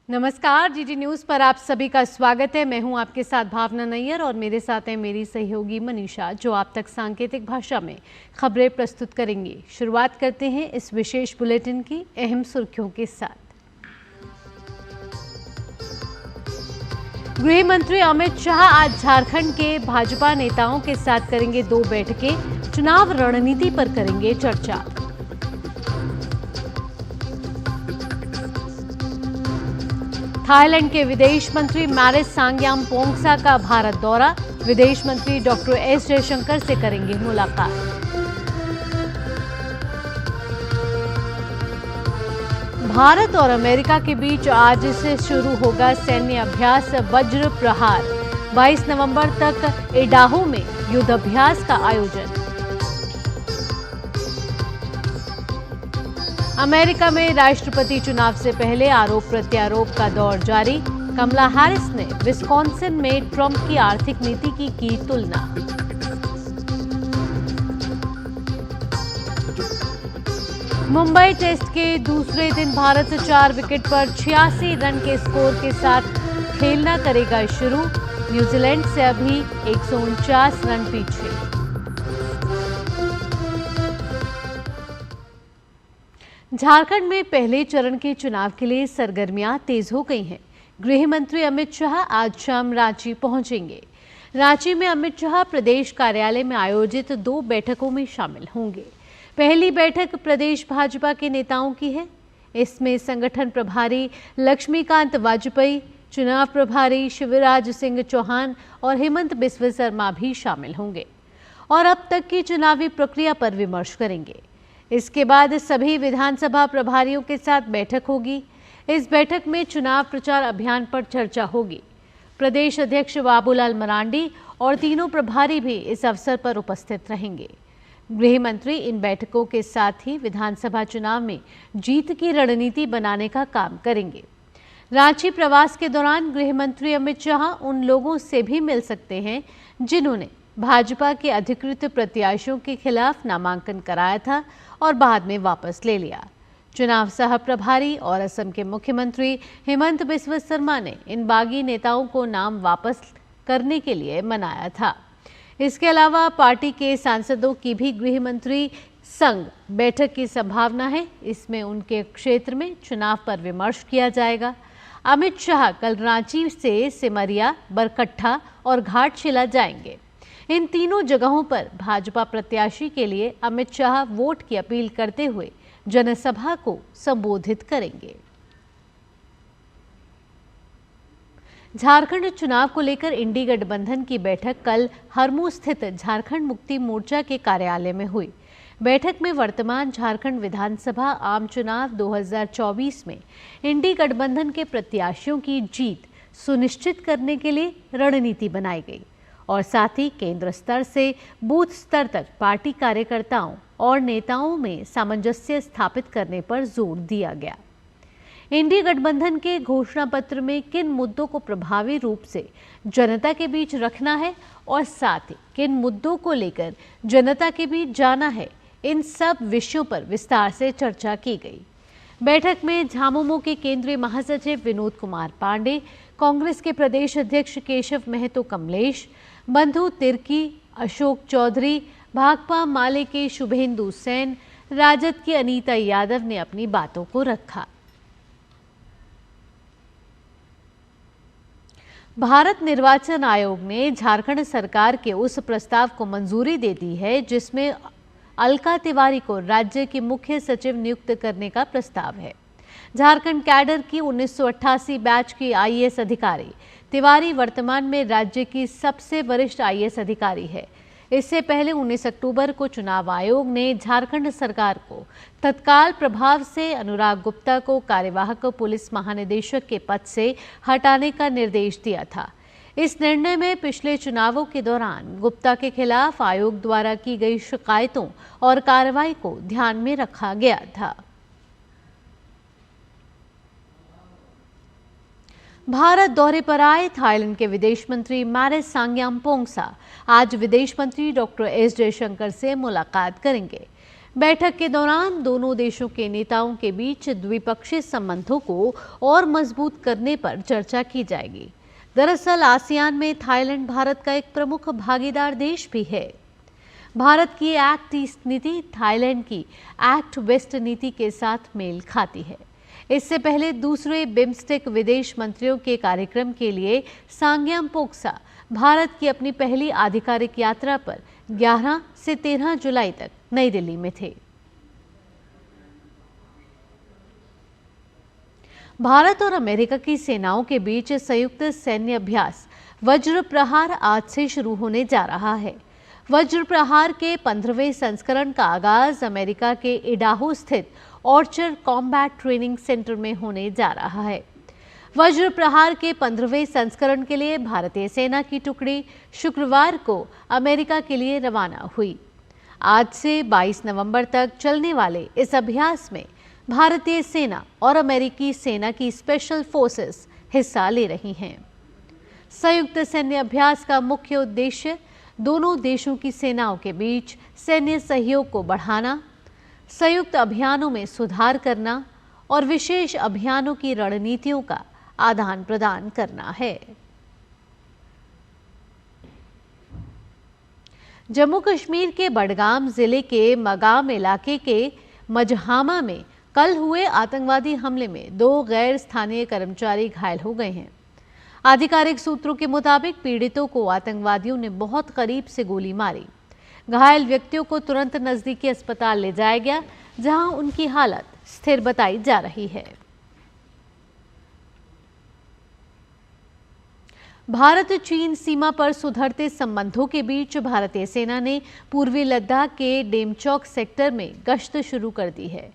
नमस्कार, GT news पर आप सभी का स्वागत है। मैं हूं आपके साथ भावना नैयर और मेरे साथ है मेरी सहयोगी मनीषा, जो आप तक सांकेतिक भाषा में खबरें प्रस्तुत करेंगी। शुरुआत करते हैं इस विशेष बुलेटिन की अहम सुर्खियों के साथ। गृह मंत्री अमित शाह आज झारखंड के भाजपा नेताओं के साथ करेंगे 2 बैठकें, चुनाव रणनीति पर करेंगे चर्चा। थाईलैंड के विदेश मंत्री मैरिस सांग्यामपोंगसा का भारत दौरा, विदेश मंत्री डॉक्टर एस जयशंकर से करेंगे मुलाकात। भारत और अमेरिका के बीच आज से शुरू होगा सैन्य अभ्यास वज्र प्रहार। 22 नवंबर तक इडाहो में युद्धाभ्यास का आयोजन। अमेरिका में राष्ट्रपति चुनाव से पहले आरोप प्रत्यारोप का दौर जारी। कमला हैरिस ने विस्कॉन्सिन में ट्रंप की आर्थिक नीति की तुलना। मुंबई टेस्ट के दूसरे दिन भारत 4 विकेट पर 86 रन के स्कोर के साथ खेलना करेगा शुरू। न्यूजीलैंड से अभी 149 रन पीछे। झारखंड में पहले चरण के चुनाव के लिए सरगर्मियां तेज हो गई हैं। गृह मंत्री अमित शाह आज शाम रांची पहुंचेंगे। रांची में अमित शाह प्रदेश कार्यालय में आयोजित 2 बैठकों में शामिल होंगे। पहली बैठक प्रदेश भाजपा के नेताओं की है। इसमें संगठन प्रभारी लक्ष्मीकांत वाजपेयी, चुनाव प्रभारी शिवराज सिंह चौहान और हेमंत बिस्व शर्मा भी शामिल होंगे और अब तक की चुनावी प्रक्रिया पर विमर्श करेंगे। इसके बाद सभी विधानसभा प्रभारियों के साथ बैठक होगी। इस बैठक में चुनाव प्रचार अभियान पर चर्चा होगी। प्रदेश अध्यक्ष बाबूलाल मरांडी और तीनों प्रभारी भी इस अवसर पर उपस्थित रहेंगे। गृह मंत्री इन बैठकों के साथ ही विधानसभा चुनाव में जीत की रणनीति बनाने का काम करेंगे। रांची प्रवास के दौरान गृह मंत्री अमित शाह उन लोगों से भी मिल सकते हैं जिन्होंने भाजपा के अधिकृत प्रत्याशियों के खिलाफ नामांकन कराया था और बाद में वापस ले लिया। चुनाव सह प्रभारी और असम के मुख्यमंत्री हेमंत बिस्व शर्मा ने इन बागी नेताओं को नाम वापस करने के लिए मनाया था। इसके अलावा पार्टी के सांसदों की भी गृह मंत्री संग बैठक की संभावना है। इसमें उनके क्षेत्र में चुनाव पर विमर्श किया जाएगा। अमित शाह कल रांची से सिमरिया, बरकट्ठा और घाटशिला जाएंगे। इन तीनों जगहों पर भाजपा प्रत्याशी के लिए अमित शाह वोट की अपील करते हुए जनसभा को संबोधित करेंगे। झारखंड चुनाव को लेकर इंडी गठबंधन की बैठक कल हरमू स्थित झारखंड मुक्ति मोर्चा के कार्यालय में हुई। बैठक में वर्तमान झारखंड विधानसभा आम चुनाव 2024 में इंडी गठबंधन के प्रत्याशियों की जीत सुनिश्चित करने के लिए रणनीति बनाई गई और साथ ही केंद्र स्तर से बूथ स्तर तक पार्टी कार्यकर्ताओं और नेताओं में सामंजस्य स्थापित करने पर जोर दिया गया। इंडी गठबंधन के घोषणा पत्र में किन मुद्दों को प्रभावी रूप से जनता के बीच रखना है और साथ ही किन मुद्दों को लेकर जनता के बीच जाना है, इन सब विषयों पर विस्तार से चर्चा की गई। बैठक में झामुमो के केंद्रीय महासचिव विनोद कुमार पांडे, कांग्रेस के प्रदेश अध्यक्ष केशव महतो कमलेश, बंधु तिर्की, अशोक चौधरी, भाकपा माले के शुभेंदु सेन, राजद की अनीता यादव ने अपनी बातों को रखा। भारत निर्वाचन आयोग ने झारखंड सरकार के उस प्रस्ताव को मंजूरी दे दी है जिसमें अलका तिवारी को राज्य की मुख्य सचिव नियुक्त करने का प्रस्ताव है। झारखंड कैडर की 1988 बैच की आईएएस अधिकारी तिवारी वर्तमान में राज्य की सबसे वरिष्ठ आईएएस अधिकारी है। इससे पहले 19 अक्टूबर को चुनाव आयोग ने झारखंड सरकार को तत्काल प्रभाव से अनुराग गुप्ता को कार्यवाहक पुलिस महानिदेशक के पद से हटाने का निर्देश दिया था। इस निर्णय में पिछले चुनावों के दौरान गुप्ता के खिलाफ आयोग द्वारा की गई शिकायतों और कार्रवाई को ध्यान में रखा गया था। भारत दौरे पर आए थाईलैंड के विदेश मंत्री मैरिस सांग्यामपोंगसा आज विदेश मंत्री डॉक्टर एस जयशंकर से मुलाकात करेंगे। बैठक के दौरान दोनों देशों के नेताओं के बीच द्विपक्षीय संबंधों को और मजबूत करने पर चर्चा की जाएगी। दरअसल आसियान में थाईलैंड भारत का एक प्रमुख भागीदार देश भी है। भारत की एक्ट ईस्ट नीति थाईलैंड की एक्ट वेस्ट नीति के साथ मेल खाती है। इससे पहले दूसरे बिम्स्टेक विदेश मंत्रियों के कार्यक्रम के लिए सांग्याम पोक्सा भारत की अपनी पहली आधिकारिक यात्रा पर 11 से 13 जुलाई तक नई दिल्ली में थे। भारत और अमेरिका की सेनाओं के बीच संयुक्त सैन्य अभ्यास वज्र प्रहार आज से शुरू होने जा रहा है। वज्र प्रहार के 15वें संस्करण का आगाज अमेरिका के इडाहो स्थित ऑर्चर कॉम्बैट ट्रेनिंग सेंटर में होने जा रहा है। वज्र प्रहार के 15वें संस्करण के लिए भारतीय सेना की टुकड़ी शुक्रवार को अमेरिका के लिए रवाना हुई। आज से 22 नवंबर तक चलने वाले इस अभ्यास में भारतीय सेना और अमेरिकी सेना की स्पेशल फोर्सेस हिस्सा ले रही हैं। संयुक्त सैन्य अभ्यास का मुख्य उद्देश्य दोनों देशों की सेनाओं के बीच सैन्य सहयोग को बढ़ाना, संयुक्त अभियानों में सुधार करना और विशेष अभियानों की रणनीतियों का आदान प्रदान करना है। जम्मू कश्मीर के बडगाम जिले के मगाम इलाके के मजहामा में कल हुए आतंकवादी हमले में 2 गैर स्थानीय कर्मचारी घायल हो गए हैं। आधिकारिक सूत्रों के मुताबिक पीड़ितों को आतंकवादियों ने बहुत करीब से गोली मारी। घायल व्यक्तियों को तुरंत नजदीकी अस्पताल ले जाया गया, जहां उनकी हालत स्थिर बताई जा रही है। भारत चीन सीमा पर सुधरते संबंधों के बीच भारतीय सेना ने पूर्वी लद्दाख के डेमचौक सेक्टर में गश्त शुरू कर दी है।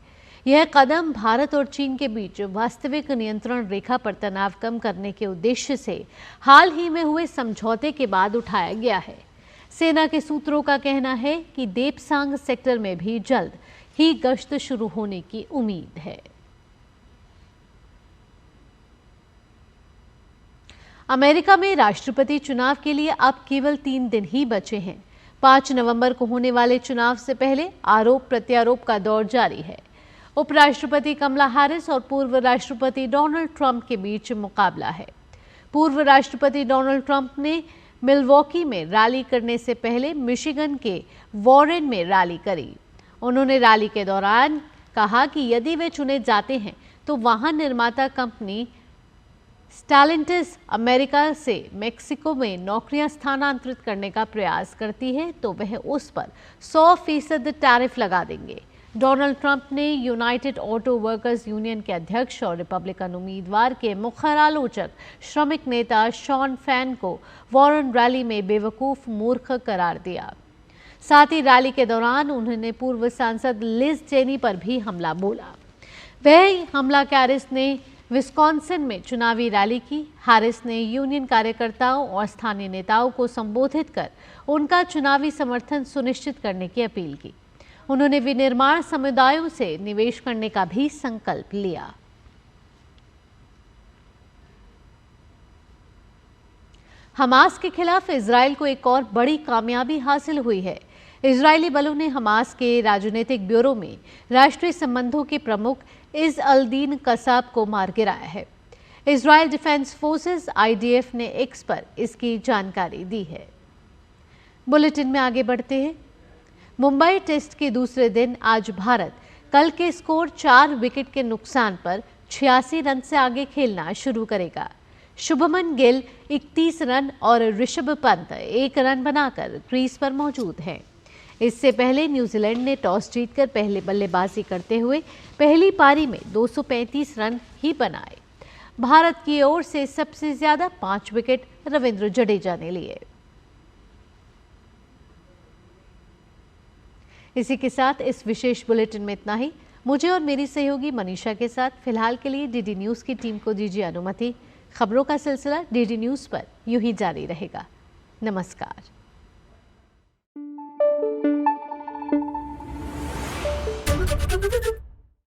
यह कदम भारत और चीन के बीच वास्तविक नियंत्रण रेखा पर तनाव कम करने के उद्देश्य से हाल ही में हुए समझौते के बाद उठाया गया है। सेना के सूत्रों का कहना है कि देपसांग सेक्टर में भी जल्द ही गश्त शुरू होने की उम्मीद है। अमेरिका में राष्ट्रपति चुनाव के लिए अब केवल 3 दिन ही बचे हैं। 5 नवंबर को होने वाले चुनाव से पहले आरोप प्रत्यारोप का दौर जारी है। उपराष्ट्रपति कमला हैरिस और पूर्व राष्ट्रपति डोनाल्ड ट्रंप के बीच मुकाबला है। पूर्व राष्ट्रपति डोनाल्ड ट्रंप ने मिलवॉकी में रैली करने से पहले मिशिगन के वॉरेन में रैली करी। उन्होंने रैली के दौरान कहा कि यदि वे चुने जाते हैं तो वाहन निर्माता कंपनी स्टेलेंटिस अमेरिका से मेक्सिको में नौकरियां स्थानांतरित करने का प्रयास करती है तो वह उस पर 100% टैरिफ लगा देंगे। डोनाल्ड ट्रंप ने यूनाइटेड ऑटो वर्कर्स यूनियन के अध्यक्ष और रिपब्लिकन उम्मीदवार के मुखर आलोचक श्रमिक नेता शॉन फैन को वॉरेन रैली में बेवकूफ मूर्ख करार दिया। साथ ही रैली के दौरान उन्होंने पूर्व सांसद लिज चेनी पर भी हमला बोला। वह हमला हैरिस ने विस्कॉन्सिन में चुनावी रैली की। हैरिस ने यूनियन कार्यकर्ताओं और स्थानीय नेताओं को संबोधित कर उनका चुनावी समर्थन सुनिश्चित करने की अपील की। उन्होंने विनिर्माण समुदायों से निवेश करने का भी संकल्प लिया। हमास के खिलाफ इजराइल को एक और बड़ी कामयाबी हासिल हुई है। इजरायली बलों ने हमास के राजनीतिक ब्यूरो में राष्ट्रीय संबंधों के प्रमुख इज अल-दीन कसाब को मार गिराया है। इजराइल डिफेंस फोर्सेस IDF ने एक्स पर इसकी जानकारी दी है। बुलेटिन में आगे बढ़ते हैं। मुंबई टेस्ट के दूसरे दिन आज भारत कल के स्कोर 4 विकेट के नुकसान पर 86 रन से आगे खेलना शुरू करेगा। शुभमन गिल 31 रन और ऋषभ पंत 1 रन बनाकर क्रीज पर मौजूद हैं। इससे पहले न्यूजीलैंड ने टॉस जीतकर पहले बल्लेबाजी करते हुए पहली पारी में 235 रन ही बनाए। भारत की ओर से सबसे ज्यादा 5 विकेट रविंद्र जडेजा ने लिए। इसी के साथ इस विशेष बुलेटिन में इतना ही। मुझे और मेरी सहयोगी मनीषा के साथ फिलहाल के लिए DD न्यूज की टीम को दीजिए अनुमति। खबरों का सिलसिला DD न्यूज पर यूं ही जारी रहेगा। नमस्कार।